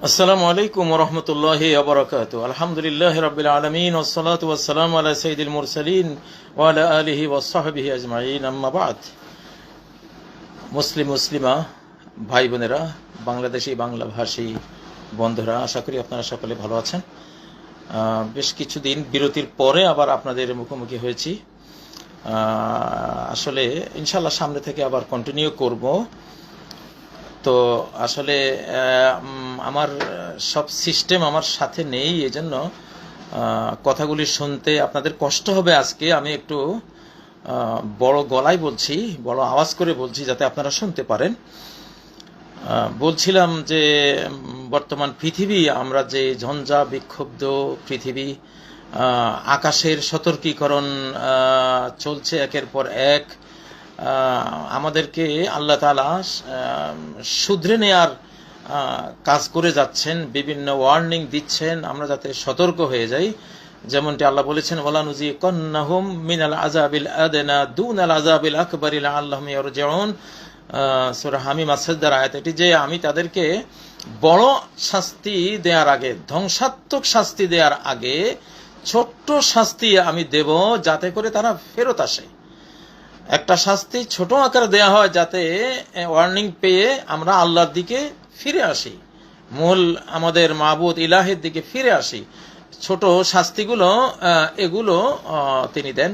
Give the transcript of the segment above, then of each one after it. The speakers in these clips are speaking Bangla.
আসসালামু আলাইকুম ওয়া রাহমাতুল্লাহি ওয়া বারাকাতুহু। আলহামদুলিল্লাহি রাব্বিল আলামিন ওয়াস সালাতু ওয়াস সালামু আলা সাইয়্যিদিল মুরসালিন ওয়া আলা আলিহি ওয়াস সাহবিহি আজমাইন, আম্মা বা'দ। মুসলিমা ভাই বোনেরা, বাংলাদেশি বাংলাভাষী বন্ধুরা, আশা করি আপনারা সকলে ভালো আছেন। বেশ কিছুদিন বিরতির পরে আবার আপনাদের মুখোমুখি হয়েছি। আসলে ইনশাআল্লাহ সামনে থেকে আবার কন্টিনিউ করব। তো আসলে আমার সব সিস্টেম আমার সাথে নেই, এজন্য কথাগুলি শুনতে আপনাদের কষ্ট হবে। আজকে আমি একটু বড় গলায় বলছি, বড় আওয়াজ করে বলছি যাতে আপনারা শুনতে পারেন। বলছিলাম যে বর্তমান পৃথিবী, আমরা যে ঝঞ্ঝা বিক্ষুব্ধ পৃথিবী, আকাশের সতর্কীকরণ চলছে একের পর এক। আমাদেরকে আল্লাহ তাআলা শুধরে নেয়ার কাজ করে যাচ্ছেন, বিভিন্ন ওয়ার্নিং দিচ্ছেন আমরা যাতে সতর্ক হয়ে যাই। যেমনটি আল্লাহ বলেছেন, ওয়ালা নুযিকান্নাহুম মিনাল আযাবিল আদনা দুনাল আযাবিল আকবারি লাআল্লাহুম ইয়ারজিউন। সূরা হামিম আস-সাজদার আয়াত এটি, যে আমি তাদেরকে বড় শাস্তি দেওয়ার আগে, ধ্বংসাত্মক শাস্তি দেওয়ার আগে ছোট্ট শাস্তি আমি দেব, যাতে করে তারা ফেরত আসে। একটা শাস্তি ছোট আকারে দেয়া হয় যাতে ওয়ার্নিং পেয়ে আমরা আল্লাহর দিকে ফিরে আসি, মূল আমাদের মাবুদ ইলাহের দিকে ফিরে আসি। ছোট শাস্তিগুলো এগুলো তিনি দেন।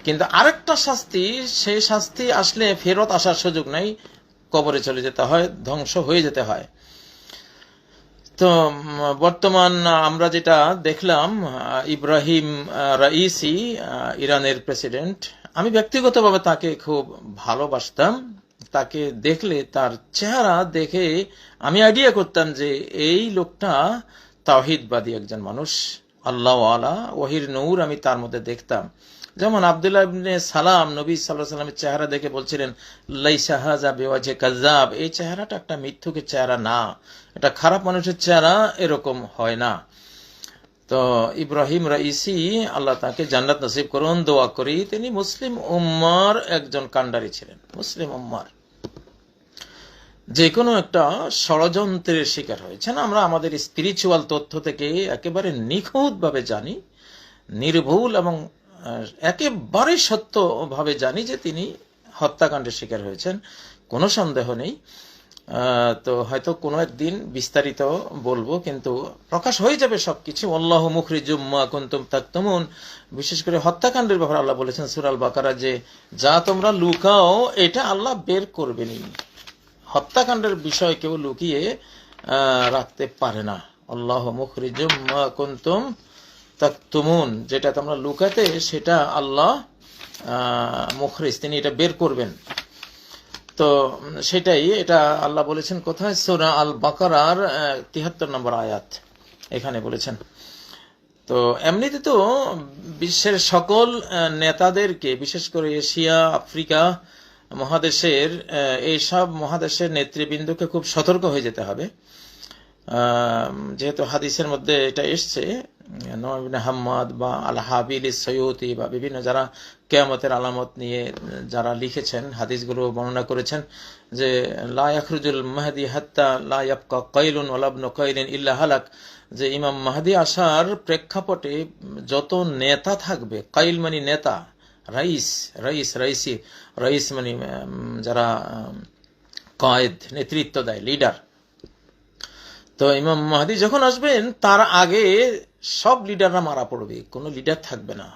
কিন্তু আরেকটা শাস্তি, সেই শাস্তি আসলে ফেরত আসার সুযোগ নাই, কবরে চলে যেতে হয়, ধ্বংস হয়ে যেতে হয়। তো বর্তমান আমরা যেটা দেখলাম, ইব্রাহিম রাইসি, ইরানের প্রেসিডেন্ট, আমি ব্যক্তিগতভাবে তাকে খুব ভালোবাসতাম। তাকে দেখলে, তার চেহারা দেখে আমি আইডিয়া করতাম যে এই লোকটা তাওহীদবাদী একজন মানুষ, আল্লাহওয়ালা, ওহির নূর আমি তার মধ্যে দেখতাম। যেমন আব্দুল্লাহ ইবনে সালাম নবী সাল্লাল্লাহু আলাইহি ওয়াসাল্লামের চেহারা দেখে বলছিলেন, লাইসা হাযা বিওয়াজহি কাযাব, এই চেহারাটা একটা মিথ্যুকের চেহারা না, এটা খারাপ মানুষের চেহারা, এরকম হয় না। তো ইব্রাহিম রাইসি, আল্লাহ তাকে জান্নাত নসিব করুন, দোয়া করি। তিনি মুসলিম উম্মার একজন কান্ডারি ছিলেন। মুসলিম উম্মার যে কোনো একটা ষড়যন্ত্রের শিকার হয়েছেন। আমরা আমাদের স্পিরিচুয়াল তথ্য থেকে একেবারে নিখুঁতভাবে জানি, নির্ভুল এবং একেবারে সত্যভাবে জানি যে তিনি হত্যাকাণ্ডের শিকার হয়েছেন, কোনো সন্দেহ নেই। তো হয়তো কোনো একদিন বিস্তারিত বলবো, কিন্তু প্রকাশ হয়ে যাবে সবকিছু। আল্লাহু মুখরিজুম মা কুনতুম তাকতুমুন। বিশেষ করে হত্যাকাণ্ডের ব্যাপারে আল্লাহ বলেছেন সূরা আল বাকারা, যে যা তোমরা লুকাও এটা আল্লাহ বের করবেনই। হত্যাকাণ্ডের বিষয় কেউ লুকিয়ে রাখতে পারে না। আল্লাহু মুখরিজুম মা কুনতুম তাকতুমুন, যেটা তোমরা লুকাতে সেটা আল্লাহ মুখরিজ, তিনি এটা বের করবেন। তো সেটাই, এটা আল্লাহ বলেছেন কোথায়? সূরা আল বাকারার ৭৩ নম্বর আয়াত এখানে বলেছেন। তো এমনিতে তো বিশ্বের সকল নেতাদেরকে, বিশেষ করে এশিয়া, আফ্রিকা মহাদেশের, এইসব মহাদেশের নেতৃবৃন্দকে খুব সতর্ক হয়ে যেতে হবে। যেহেতু হাদিসের মধ্যে এটা এসছে, নওয়াব ইবনে হাম্মাদ বা আল হাবিল সৈয়ুতি বা বিভিন্ন যারা কিয়ামতের আলামত নিয়ে যারা লিখেছেন, হাদিসগুলো বর্ণনা করেছেন, যে লা ইয়াখরুজুল মাহদি হাত্তা লা ইয়াবকা কাইলুন ওয়ালা ইবনু কাইলিন ইল্লা হালাক, যে ইমাম মাহদি আসার প্রেক্ষাপটে যত নেতা থাকবে, কাইল মানে নেতা, রাইস মানে যারা কায়েদ, নেতৃত্ব দেয়, লিডার। তো ইমাম মাহদি যখন আসবেন তার আগে সব লিডাররা মারা পড়বে, কোনো লিডার থাকবে না।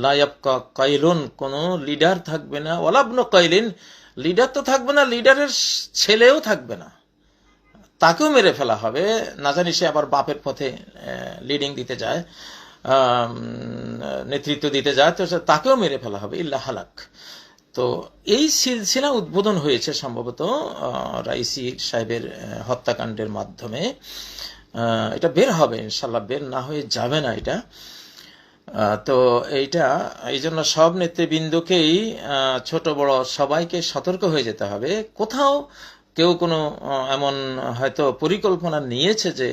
লা ইয়াবকা কাইলুন, কোনো লিডার থাকবে না, ওয়ালা ইবনু কাইলিন, লিডার তো থাকবে না, লিডারের ছেলেও থাকবে না, তাকেও মেরে ফেলা হবে। না জানি সে আবার বাপের পথে লিডিং দিতে যায়, নেতৃত্ব দিতে যায়, তো তাকেও মেরে ফেলা হবে, ইল্লা হালাক। তো এই সিলসিলা উদ্বোধন হয়েছে সম্ভবত রাইসি সাহেবের হত্যাকাণ্ডের মাধ্যমে। এটা বের হবে ইনশাল্লাহ, বের না হয়ে যাবে না এটা। তো এইটা, এই জন্য সব নেতৃবৃন্দকেই, ছোট বড় সবাইকে সতর্ক হয়ে যেতে হবে। কোথাও কেউ কোনো এমন হয়তো পরিকল্পনা নিয়েছে যে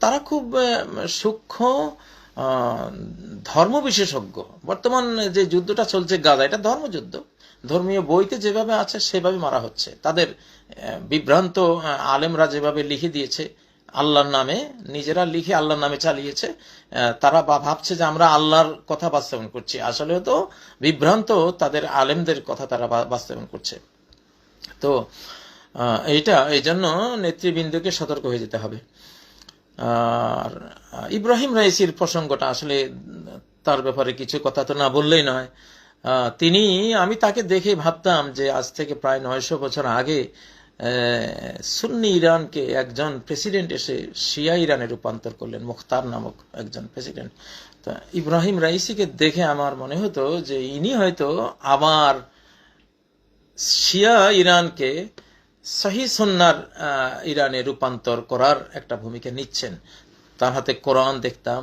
তারা খুব সূক্ষ্ম ধর্ম বিশেষজ্ঞ। বর্তমান যে যুদ্ধটা চলছে গাজা, এটা ধর্মযুদ্ধ। ধর্মীয় বইতে যেভাবে আছে সেভাবে মারা হচ্ছে। তাদের বিভ্রান্ত আলেমরা যেভাবে লিখে দিয়েছে আল্লাহর নামে, নিজেরা লিখে আল্লাহর নামে চালিয়েছে, তারা ভাবছে যে আমরা আল্লাহর কথা বাস্তবায়ন করছি, আসলে তো বিভ্রান্ত তাদের আলেমদের কথা তারা বাস্তবায়ন করছে। তো এই জন্য নেতৃবৃন্দকে সতর্ক হয়ে যেতে হবে। আর ইব্রাহিম রাইসির প্রসঙ্গটা আসলে তার ব্যাপারে কিছু কথা তো না বললেই নয়। আমি তাকে দেখে ভাবতাম যে আজ থেকে প্রায় 900 বছর আগে সুন্নি ইরানকে একজন প্রেসিডেন্ট এসে শিয়া ইরানে রূপান্তর করলেন, মুখতার নামক একজন প্রেসিডেন্ট। তো ইব্রাহিম রাইসিকে দেখে আমার মনে হতো যে ইনি হয়তো আবার শিয়া ইরানকে সহি সুন্নার ইরানে রূপান্তর করার একটা ভূমিকা নিচ্ছেন। তার হাতে কোরআন দেখতাম,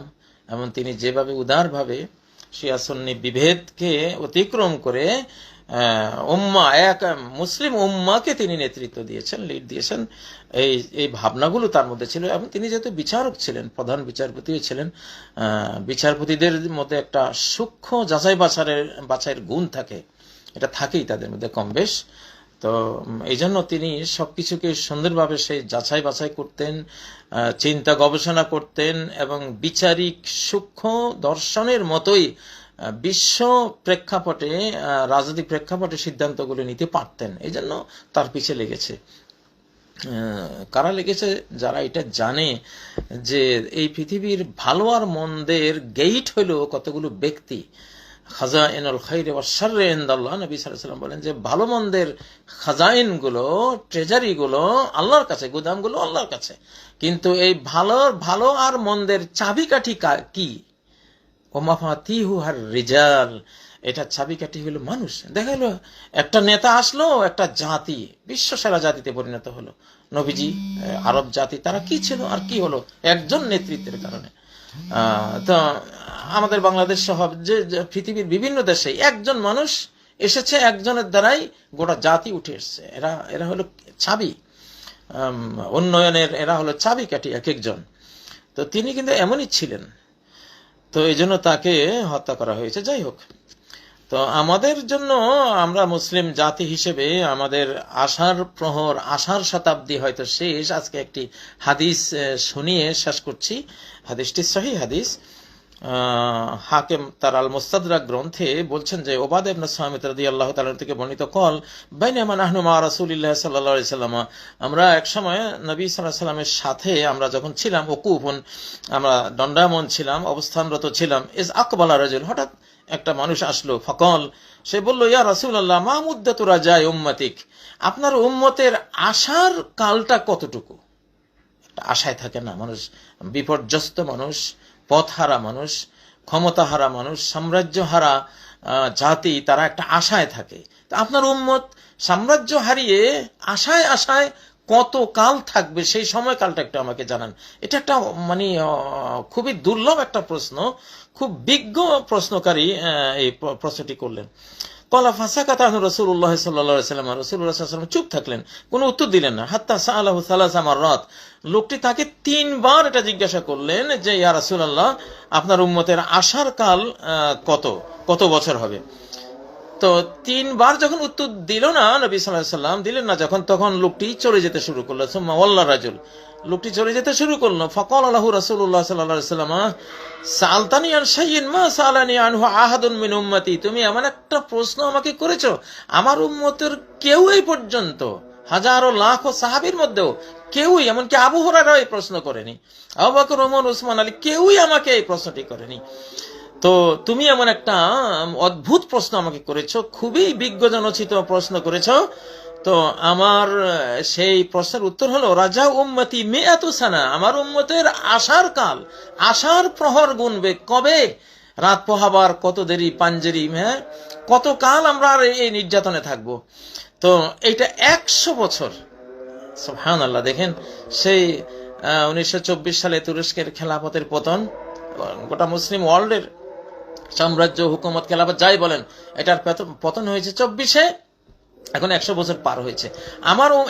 এবং তিনি যেভাবে উদারভাবে শিয়া সুন্নি বিভেদকে অতিক্রম করে এক মুসলিম উম্মাকে তিনি নেতৃত্ব দিয়েছেন, লিড দিয়েছেন, এই ভাবনাগুলো তার মধ্যে ছিল। এবং তিনি যেহেতু বিচারক ছিলেন, প্রধান বিচারপতিও ছিলেন, বিচারপতিদের মধ্যে একটা সূক্ষ্ম যাচাই বাছাইয়ের গুণ থাকে, এটা থাকেই তাদের মধ্যে কম বেশ। তো এই জন্য তিনি সবকিছুকে সুন্দরভাবে সেই যাচাই বাছাই করতেন, চিন্তা গবেষণা করতেন, এবং বিচারিক সূক্ষ্ম দর্শনের মতোই বিশ্ব প্রেক্ষাপটে, রাজনৈতিক প্রেক্ষাপটে সিদ্ধান্তগুলো নিতে পারতেন। এই জন্য তার পিছে লেগেছে। কারা লেগেছে? যারা এটা জানে যে এই পৃথিবীর ভালো আর মন্দের গেইট হইল কতগুলো ব্যক্তি। খাজাইনুল খাইর ওয়া শাররি ইনদাল্লাহ, নবী সাল্লাল্লাহু আলাইহি ওয়াসাল্লাম বলেন যে ভালো মন্দের খাজাইনগুলো, ট্রেজারিগুলো আল্লাহর কাছে, গুদামগুলো আল্লাহর কাছে, কিন্তু এই ভালো আর মন্দের চাবিকাঠি কি? ও মাফাতিহু আর রিজাল, এটা চাবিকাঠি হলো মানুষ। দেখা গেল একটা নেতা আসলো, একটা জাতি বিশ্ব সেরা জাতিতে পরিণত হলো। নবীজি আরব জাতি তারা কি ছিল আর কি হলো? একজন নেতৃত্বের কারণে। তো আমাদের বাংলাদেশ সহ যে পৃথিবীর বিভিন্ন দেশে একজন মানুষ এসেছে, একজনের দ্বারাই গোটা জাতি উঠে এসছে। এরা হলো চাবি উন্নয়নের, এরা হলো চাবিকাঠি এক একজন। তো তিনি কিন্তু এমনই ছিলেন। তো এই জন্য তাকে হত্যা করা হয়েছে। যাই হোক, তো আমাদের জন্য, আমরা মুসলিম জাতি হিসেবে আমাদের আশার প্রহর, আশার শতাব্দী হয়তো শেষ। আজকে একটি হাদিস শুনিয়ে শেষ করছি। হাদিসটি সহিহ হাদিস। হাকিম তার আল মুস্তাদরাক গ্রন্থে বলছেন যে ওবাদা ইবনে সামিত রাদিয়াল্লাহু তাআলা থেকে বর্ণিত, কল বাইনামা নাহনু মা রাসূলিল্লাহ সাল্লাল্লাহু আলাইহি সাল্লাম, আমরা এক সময় নবী সাল্লাল্লাহু আলাইহি সাল্লামের সাথে আমরা যখন ছিলাম, ওকুফুন, আমরা দণ্ডায়মান ছিলাম, অবস্থানরত ছিলাম, ইজ আকবালা রাজুল, হঠাৎ একটা মানুষ আসলো। ফকল, সে বলল, ইয়া রাসূলুল্লাহ মা মুদ্দাতু রাজাই উম্মতিক, আপনার উম্মতের আশার কালটা কতটুকু? একটা আশায় থাকে না মানুষ, বিপর্যস্ত মানুষ, পথহারা মানুষ, ক্ষমতাহারা মানুষ, সাম্রাজ্যহারা জাতি, তারা একটা আশায় থাকে। তো আপনার উম্মত সাম্রাজ্য হারিয়ে আশায় আশায় কত কাল থাকবে, সেই সময়কালটা একটু আমাকে জানান। এটা একটা মানে খুবই দুর্লভ একটা প্রশ্ন, খুব বিজ্ঞ প্রশ্নকারী এই প্রশ্নটি করলেন। কলা ফাসাকাতা রাসূলুল্লাহ সাল্লাল্লাহু আলাইহি ওয়াসাল্লাম, রাসূলুল্লাহ সাল্লাল্লাহু আলাইহি ওয়াসাল্লাম চুপ থাকলেন, কোনো উত্তর দিলেন না। হাত্তা সাআলাহু সালাসা মাররাত, লোকটি তাকে 3 বার এটা জিজ্ঞাসা করলেন যে ইয়া রাসূলুল্লাহ, আপনার উম্মতের আশার কাল কত বছর হবে? তো 3 বার যখন উত্তর দিল না নবী সাল্লাল্লাহু আলাইহি ওয়াসাল্লাম, দিলেন না যখন, তখন লোকটি চলে যেতে শুরু করলো। সুম্মা ওয়াল্লা রাজুল, লোকটি চলে যেতে শুরু করলো। ফাকাল লাহু রাসূলুল্লাহ সাল্লাল্লাহু আলাইহি ওয়াসাল্লাম, সালতানি আন শাইইন মা সালানি আনহু আহাদুন মিন উম্মতি, তুমি এমন একটা প্রশ্ন আমাকে করেছো, আমার উম্মতের কেউ এই পর্যন্ত, হাজারো লাখো সাহাবীর মধ্যেও কেউই, এমনকি আবু হুরায়রা এই প্রশ্ন করেনি, আবু বকর, ওমর, উসমান, আলী, কেউই আমাকে এই প্রশ্নটি করেনি। তো তুমি এমন একটা অদ্ভুত প্রশ্ন আমাকে করেছো, খুবই বিজ্ঞজনোচিত প্রশ্ন করেছো। তো আমার সেই প্রশ্নের উত্তর হলো, রাজা উম্মতি মিআতু সানা, আমার উম্মতের আশার কাল, আশার প্রহর গুনবে কবে? রাত পোহাবার কত দেরি, পাঞ্জেরি, হ্যাঁ, কত কাল আমরা এই নির্যাতনে থাকবো? তো এইটা 100 বছর। সুবহানাল্লাহ। দেখেন, সেই 1924 সালে তুরস্কের খেলাফতের পতন, গোটা মুসলিম ওয়ার্ল্ডের সাম্রাজ্য, হুকুমত, খেলাফত যাই বলেন, এটার পতন হয়েছে 24-এ। এখন 100 বছর পার হয়েছে।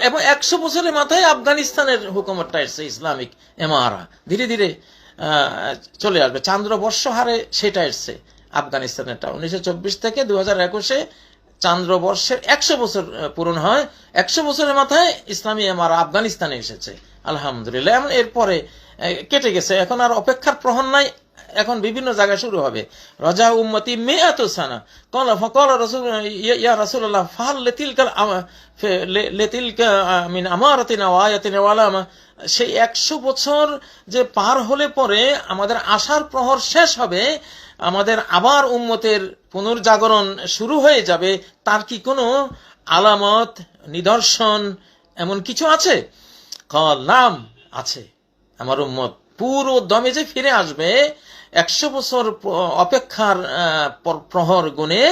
এবং 100 বছরের মাথায় আফগানিস্তানের হুকুমতটা এসছে, ইসলামিক এমারা, ধীরে ধীরে চলে আসবে। চান্দ্র বর্ষ হারে সেটা এসছে আফগানিস্তানেরটা। 1924 থেকে 2021-এ চান্দ্রবর্ষের 100 বছর পূরণ হয়। 100 বছরের মাথায় ইসলামী এমারা আফগানিস্তানে এসেছে, আলহামদুলিল্লাহ। এরপরে কেটে গেছে, এখন আর অপেক্ষার প্রহর নাই, এখন বিভিন্ন জায়গায় শুরু হবে। রাজা উম্মতি মিয়াতু সানা ক্বালা ফাকালা রাসূল ইয়া রাসূলুল্লাহ ফাহাল লিতিলকা মিন আমারাতিনা ওয়া আয়াতিনা ওয়া আলামা। সেই 100 বছর যে পার হলে পরে আমাদের আশার প্রহর শেষ হবে, আমাদের আবার উম্মতের পুনর্জাগরণ শুরু হয়ে যাবে, তার কি কোনো আলামত, নিদর্শন এমন কিছু আছে? কাল নাম আছে, আমার উম্মত পুরো দমে যে ফিরে আসবে 100 বছর অপেক্ষার প্রহর গুণে,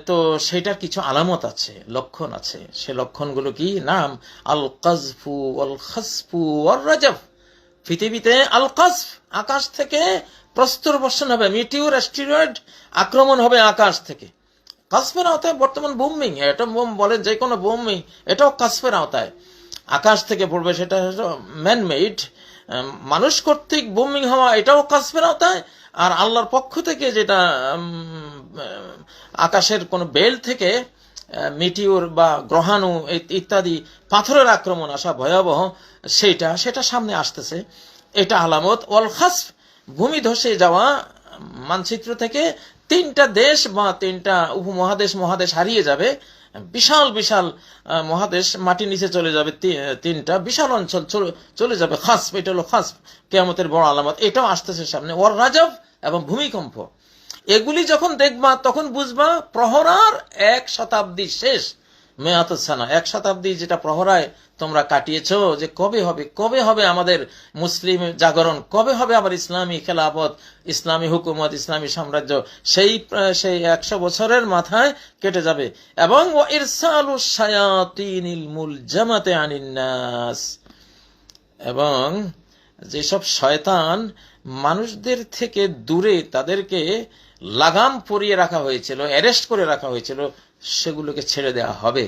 তো সেটার কিছু আলামত আছে, লক্ষণ আছে। সে লক্ষণগুলো কি? নাম আল কাজফু ওয়াল খাসফু ওয়ার রাজফ। পৃথিবীতে আল কাজফ, আকাশ থেকে প্রস্তর বর্ষণ হবে, মিটিওর অ্যাস্টেরয়েড আক্রমণ হবে আকাশ থেকে। কাজফের আওতায় বর্তমান বোমিং, অ্যাটম বোম বলেন, যে কোনো বোমিং, এটাও কাজফের আওতায়। আকাশ থেকে পড়বে, সেটা ম্যানমেড, মানুষ কর্তৃক বোমিং হওয়া, এটাও কাজফের আওতায়। আর আল্লাহর পক্ষ থেকে যেটা আকাশের কোন বেল থেকে মিটিওর বা গ্রহাণু ইত্যাদি পাথরের আক্রমণ আসা ভয়াবহ, সেটা সামনে আসতেছে, এটা আলামত। ওয়াল খাসফ, ভূমি ধসে যাওয়া, মানচিত্র থেকে 3টা দেশ বা 3টা মহাদেশ হারিয়ে যাবে, বিশাল বিশাল মহাদেশ মাটির নিচে চলে যাবে, 3টা বিশাল অঞ্চল চলে যাবে। খাসফ, এটা হলো খাসফ, কিয়ামতের বড় আলামত, এটাও আসতেছে সামনে। ওয়ার রাজফ, এবং ভূমিকম্প। এগুলি যখন দেখবা তখন বুঝবা প্রহরার 1 শতাব্দী শেষ। মেয়াতুস সানা, 1 শতাব্দী যেটা প্রহরায় তোমরা কাটিয়েছ, যে কবে হবে আমাদের মুসলিম জাগরণ, কবে হবে আবার ইসলামী খেলাফত, ইসলামী হুকুমত, ইসলামী সাম্রাজ্য, সেই 100 বছরের মাথায় কেটে যাবে। এবং ওয়া ইরসালুশ শায়াতিনিল মুলজামাতি আনিন নাস, এবং যেসব শয়তান মানুষদের থেকে দূরে তাদেরকে লাগাম পরিয়ে রাখা হয়েছিল, অ্যারেস্ট করে রাখা হয়েছিল, সেগুলোকে ছেড়ে দেওয়া হবে।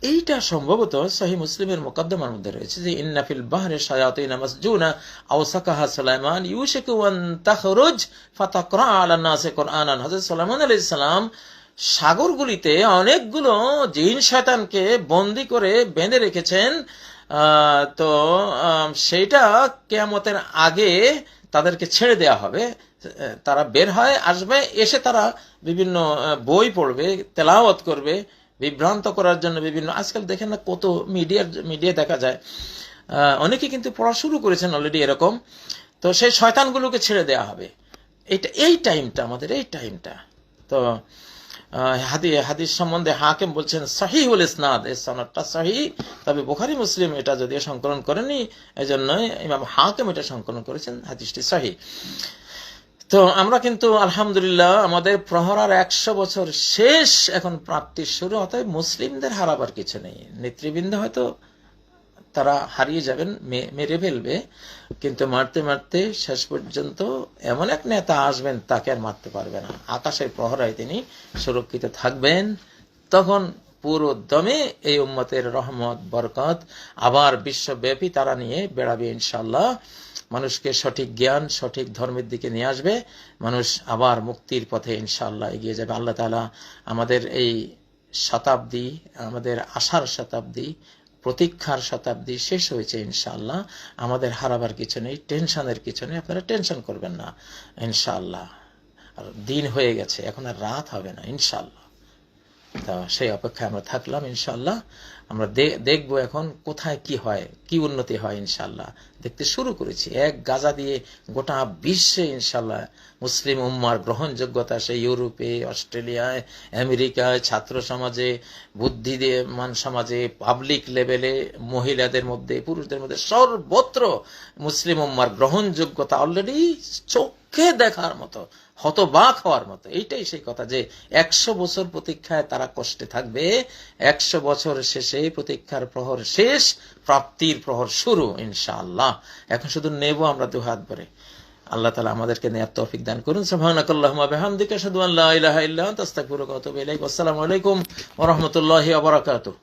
এইটা সম্ভবত সহিহ মুসলিমের মুকদ্দমার মধ্যে রয়েছে, যে ইন্না ফিল বাহরি শায়াতিন মাসজুনা আওসাকাহা সুলাইমান ইউশিকু আন তাখরুজ ফাতাকরা আলা নাসি কুরআনান। হযরত সুলাইমান আলাইহিস সালাম সাগরগুলিতে অনেকগুলো জিন শয়তানকে বন্দী করে বেঁধে রেখেছেন। তো সেইটা কিয়ামতের আগে তাদেরকে ছেড়ে দেয়া হবে, তারা বের হয় আসবে, এসে তারা বিভিন্ন বই পড়বে, তেলাওয়াত করবে, বিভ্রান্ত করার জন্য বিভিন্ন, আজকাল দেখেন না কত মিডিয়া দেখা যায়, অনেকে কিন্তু পড়া শুরু করেছেন অলরেডি এরকম। তো সেই শয়তানগুলোকে ছেড়ে দেয়া হবে। এই টাইমটা আমাদের, এই টাইমটা। তো হাদিস সম্বন্ধে হাকিম বলছেন সহিহুল ইসনাদ, এই সনদটা সহিহ, তবে বুখারী মুসলিম এটা যদিও সংকলন করেনি, এজন্য ইমাম হাকিম এটা সংকলন করেছেন, হাদিসটি সহিহ। তো আমরা কিন্তু আলহামদুলিল্লাহ আমাদের প্রহরার 100 বছর শেষ, এখন প্রাপ্তির শুরু। অতএব মুসলিমদের হারাবার কিছু নেই। নেতৃবৃন্দ হয়তো তারা হারিয়ে যাবেন, মেরে ফেলবে, কিন্তু মারতে মারতে শেষ পর্যন্ত এমন এক নেতা আসবেন, তাকে আর মারতে পারবে না। আকাশের প্রহরায় তিনি সুরক্ষিত থাকবেন। তখন পুরো দমে এই উম্মতের রহমত, বরকত আবার বিশ্বব্যাপী তারা নিয়ে বেড়াবে ইনশাআল্লাহ। মানুষকে সঠিক জ্ঞান, সঠিক ধর্মের দিকে নিয়ে আসবে, মানুষ আবার মুক্তির পথে ইনশাআল্লাহ এগিয়ে যাবে। আল্লাহ তাআলা আমাদের এই শতাব্দী, আমাদের আশার শতাব্দী, প্রতীক্ষার শতাব্দী শেষ হয়েছে ইনশাআল্লাহ। আমাদের হারাবার কিছু নেই, টেনশনের কিছু নেই, আপনারা টেনশন করবেন না ইনশাআল্লাহ। আর দিন হয়ে গেছে, এখন আর রাত হবে না ইনশাআল্লাহ। তা সেই অপেক্ষায় আমরা থাকলাম ইনশাআল্লাহ। আমরা দেখবো এখন কোথায় কি হয়, কি উন্নতি হয় ইনশাআল্লাহ। দেখতে শুরু করেছি, এক গাজা দিয়ে গোটা বিশ্বে ইনশাআল্লাহ মুসলিম উম্মার গ্রহণযোগ্যতা, সেই ইউরোপে, অস্ট্রেলিয়ায়, আমেরিকায়, ছাত্র সমাজে, বুদ্ধিমান সমাজে, পাবলিক লেভেলে, মহিলাদের মধ্যে, পুরুষদের মধ্যে, সর্বত্র মুসলিম উম্মার গ্রহণযোগ্যতা অলরেডি চোখে দেখার মতো, হতবাক হওয়ার মতো। এইটাই সেই কথা, যে 100 বছর প্রতীক্ষায় তারা কষ্টে থাকবে, 100 বছর শেষে প্রতীক্ষার প্রহর শেষ, প্রাপ্তির প্রহর শুরু ইনশাআল্লাহ। এখন শুধু নেব আমরা দুহাত ভরে। আল্লাহ তাআলা আমাদেরকে নেয়ার তৌফিক দান করুন। সুবহানাকাল্লাহুম্মা বিহামদিকা আশহাদু আল্লা ইলাহা ইল্লা আনতা আস্তাগফিরুকা ওয়া আতুবু ইলাইক। আসসালামু আলাইকুম ওয়া রাহমাতুল্লাহি ওয়া বারাকাতুহু।